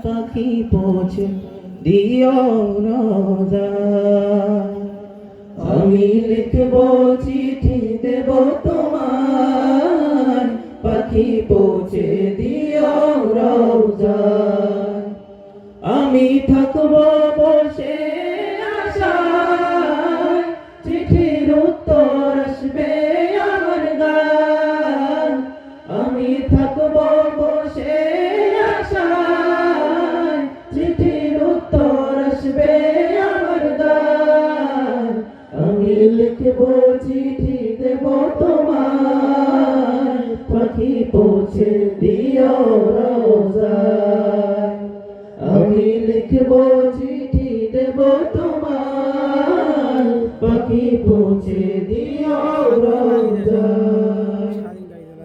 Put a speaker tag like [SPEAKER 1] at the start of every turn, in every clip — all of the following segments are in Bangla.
[SPEAKER 1] পাখি পৌঁছে দিও রোজায়। আমি লিখব চিঠি দেব তোমায়, পাখি পৌঁছে দিও রোজায়। আমি থাকব বসে আশায়, চিঠির উত্তর আসবে আমার গায়। আমি থাকব বসে আশায়, চিঠির উত্তর আসবে আমার গায়। আমি লিখব চিঠি দেব তোমায়, পাখি পৌঁছে দিও রোজায়। আমি লিখব চিঠি দেব তোমায়, পাখি পৌঁছে দিও রোজায়।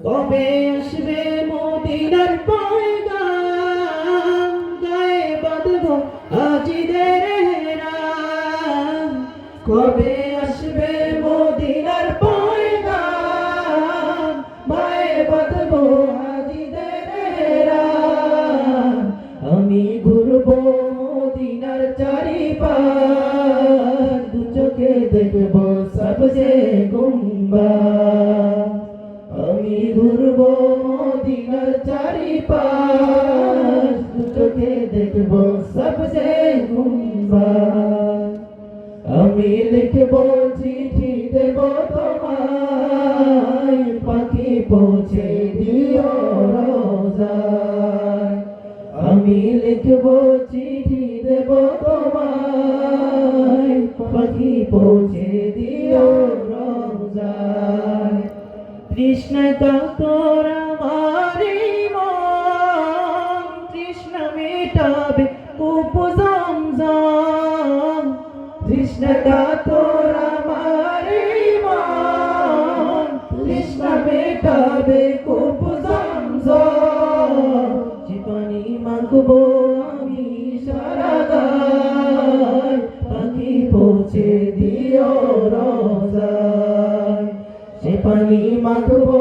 [SPEAKER 1] কবে আসবে মদিনার পয়গাম, গায়ে বাঁধব হাজিদের হেরাম। কবে আসবে মদিনার পয়গাম, গায়ে বাঁধব হাজিদের হেরাম। আমি ঘুরব মদিনার চারিপাশ, দু চোখে দেখব সবজে গুম্বাদ। আমি ঘুরব মদিনার চারিপাশ, দু চোখে দেখব সবজে গুম্বাদ। আমি লিখব চিঠি দেব তোমায়, পাখি পৌঁছে দিও রোজায়। আমি লিখব চিঠি দেব তোমায়, পাখি পৌঁছে দিও রোজায়। তৃষ্ণা কাতর আমার মন, তৃষ্ণা মেটাবে কূপ জমজম। তৃষ্ণা কাতর আমার মন, তৃষ্ণা মেটাবে কূপ জমজম। যে পানি মাখবো আমি সারা গায়, পাখি পৌঁছে দিও রোজায়। সে পানি মাখবো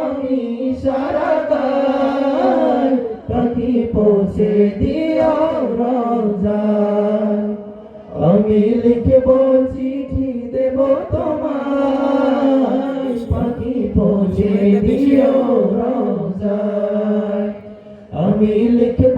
[SPEAKER 1] আমি সারা গায়, পাখি পৌঁছে দিও রোজায়। আমি লিখব চিঠি দেব তোমায়, পাখি পৌঁছে দিও রোজায়। আমি লিখব